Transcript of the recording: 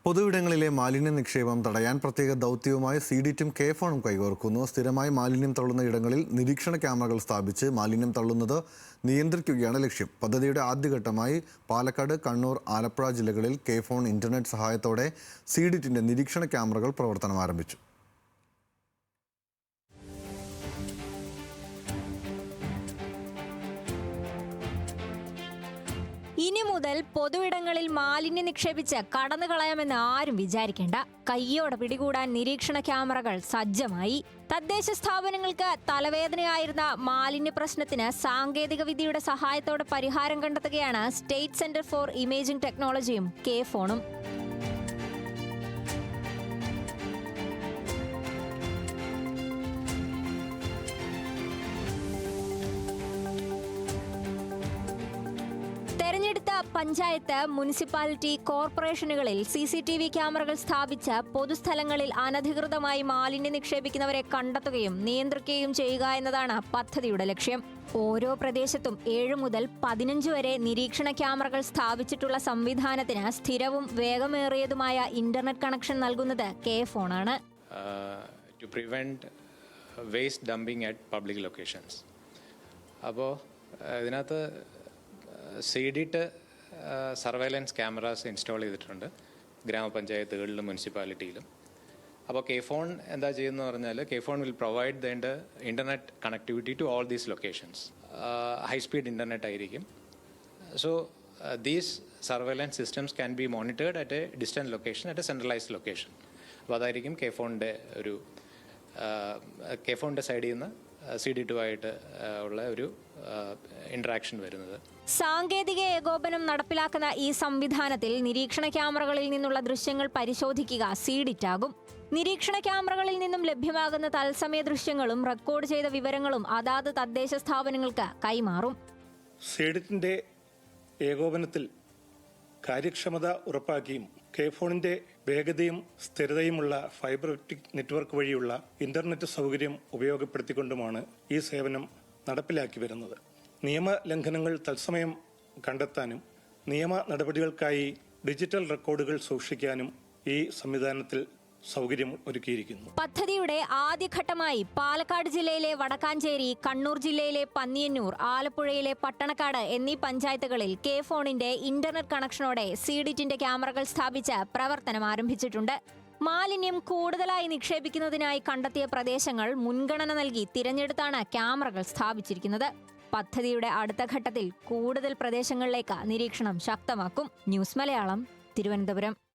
പൊതുവിടങ്ങളിലെ മാലിന്യ നിക്ഷേപം തടയാൻ പ്രത്യേക ദൗത്യവുമായി സീഡിറ്റും കെഫോണും കൈകോർക്കുന്നു. സ്ഥിരമായി മാലിന്യം തള്ളുന്ന ഇടങ്ങളിൽ നിരീക്ഷണ ക്യാമറകൾ സ്ഥാപിച്ച് മാലിന്യം തള്ളുന്നത് നിയന്ത്രിക്കുകയാണ് ലക്ഷ്യം. പദ്ധതിയുടെ ആദ്യഘട്ടമായി പാലക്കാട്, കണ്ണൂർ, ആലപ്പുഴ ജില്ലകളിൽ കെഫോൺ ഇന്റർനെറ്റ് സഹായത്തോടെ സീഡിറ്റിന്റെ നിരീക്ഷണ ക്യാമറകൾ പ്രവർത്തനം ആരംഭിച്ചു. ഇനി മുതൽ പൊതുവിടങ്ങളിൽ മാലിന്യം നിക്ഷേപിച്ച് കടന്നു കളയാമെന്ന് ആരും വിചാരിക്കേണ്ട. കയ്യോടെ പിടികൂടാൻ നിരീക്ഷണ ക്യാമറകൾ സജ്ജമായി. തദ്ദേശ സ്ഥാപനങ്ങൾക്ക് തലവേദനയായിരുന്ന മാലിന്യ പ്രശ്നത്തിന് സാങ്കേതിക വിദ്യയുടെ സഹായത്തോടെ പരിഹാരം കണ്ടെത്തുകയാണ് സ്റ്റേറ്റ് സെന്റർ ഫോർ ഇമേജിംഗ് ടെക്നോളജിയും കെഫോണും. തെരഞ്ഞെടുത്ത പഞ്ചായത്ത്, മുനിസിപ്പാലിറ്റി, കോർപ്പറേഷനുകളിൽ CCTV ക്യാമറകൾ സ്ഥാപിച്ച് പൊതുസ്ഥലങ്ങളിൽ അനധികൃതമായി മാലിന്യം നിക്ഷേപിക്കുന്നവരെ കണ്ടെത്തുകയും നിയന്ത്രിക്കുകയും ചെയ്യുക എന്നതാണ് പദ്ധതിയുടെ ലക്ഷ്യം. ഓരോ പ്രദേശത്തും 7 മുതൽ 15 വരെ നിരീക്ഷണ ക്യാമറകൾ സ്ഥാപിച്ചിട്ടുള്ള സംവിധാനത്തിന് സ്ഥിരവും വേഗമേറിയതുമായ ഇന്റർനെറ്റ് കണക്ഷൻ നൽകുന്നത് കെഫോണാണ്. To prevent waste dumping at public locations. അപ്പോൾ ഇതിനകത്ത് സീഡിറ്റ് സർവൈലൻസ് ക്യാമറാസ് ഇൻസ്റ്റാൾ ചെയ്തിട്ടുണ്ട് ഗ്രാമപഞ്ചായത്തുകളിലും മുനിസിപ്പാലിറ്റിയിലും. അപ്പോൾ കെഫോൺ എന്താ ചെയ്യുന്നത് പറഞ്ഞാൽ, KFON will provide the internet connectivity to all these locations. High speed internet ആയിരിക്കും. So these surveillance systems can be monitored at a distant location, at a centralised location. അപ്പോൾ അതായിരിക്കും കെഫോണിൻ്റെ സൈഡിൽ നിന്ന് സീഡിറ്റുമായിട്ട് ഉള്ള ഒരു ഇന്ററാക്ഷൻ വരുന്നത്. സാങ്കേതിക ഏകോപനം നടപ്പിലാക്കുന്ന ഈ സംവിധാനത്തിൽ നിരീക്ഷണ ക്യാമറകളിൽ നിന്നുള്ള ദൃശ്യങ്ങൾ പരിശോധിക്കുക സീഡിറ്റാകും. നിരീക്ഷണ ക്യാമറകളിൽ നിന്നും ലഭ്യമാകുന്ന തത്സമയ ദൃശ്യങ്ങളും റെക്കോർഡ് ചെയ്ത വിവരങ്ങളും അതാത് തദ്ദേശ സ്ഥാപനങ്ങൾക്ക് കൈമാറും. സീഡിറ്റിന്റെ ഏകോപനത്തിൽ കാര്യക്ഷമത ഉറപ്പാക്കിയും കെഫോണിന്റെ വേഗതയും സ്ഥിരതയുമുള്ള ഫൈബർ ഒപ്റ്റിക് നെറ്റ്വർക്ക് വഴിയുള്ള ഇന്റർനെറ്റ് സൗകര്യം ഉപയോഗപ്പെടുത്തിക്കൊണ്ടുമാണ് ഈ സേവനം നടപ്പിലാക്കി വരുന്നത്. നിയമലംഘനങ്ങൾ തത്സമയം കണ്ടെത്താനും നിയമ നടപടികൾക്കായി ഡിജിറ്റൽ റെക്കോർഡുകൾ സൂക്ഷിക്കാനും ഈ സംവിധാനത്തിൽ സൗകര്യം ഒരുക്കിയിരിക്കുന്നു. പദ്ധതിയുടെ ആദ്യഘട്ടമായി പാലക്കാട് ജില്ലയിലെ വടക്കാഞ്ചേരി, കണ്ണൂർ ജില്ലയിലെ പന്നിയന്നൂർ, ആലപ്പുഴയിലെ പട്ടണക്കാട് എന്നീ പഞ്ചായത്തുകളിൽ കെഫോണിന്റെ ഇന്റർനെറ്റ് കണക്ഷനോടെ സീഡിറ്റിന്റെ ക്യാമറകൾ സ്ഥാപിച്ച് പ്രവർത്തനം ആരംഭിച്ചിട്ടുണ്ട്. മാലിന്യം കൂടുതലായി നിക്ഷേപിക്കുന്നതിനായി കണ്ടെത്തിയ പ്രദേശങ്ങൾ മുൻഗണന നൽകി തിരഞ്ഞെടുത്താണ് ക്യാമറകൾ സ്ഥാപിച്ചിരിക്കുന്നത്. പദ്ധതിയുടെ അടുത്ത ഘട്ടത്തിൽ കൂടുതൽ പ്രദേശങ്ങളിലേക്ക് നിരീക്ഷണം ശക്തമാക്കും. ന്യൂസ് മലയാളം, തിരുവനന്തപുരം.